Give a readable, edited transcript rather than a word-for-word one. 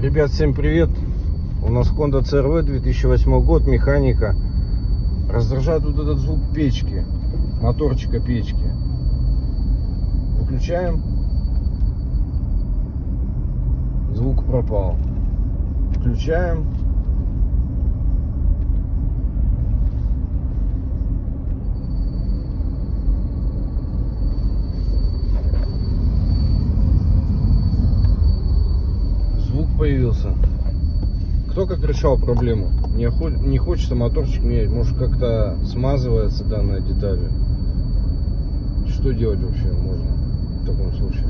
Ребят, всем привет! У нас Honda CR-V 2008 год, механика. Раздражает вот этот звук печки, моторчика печки. Выключаем. Звук пропал. Включаем. Звук появился. Кто как решал проблему? Не хочется моторчик менять, может как-то смазывается данная деталь. Что делать вообще можно в таком случае?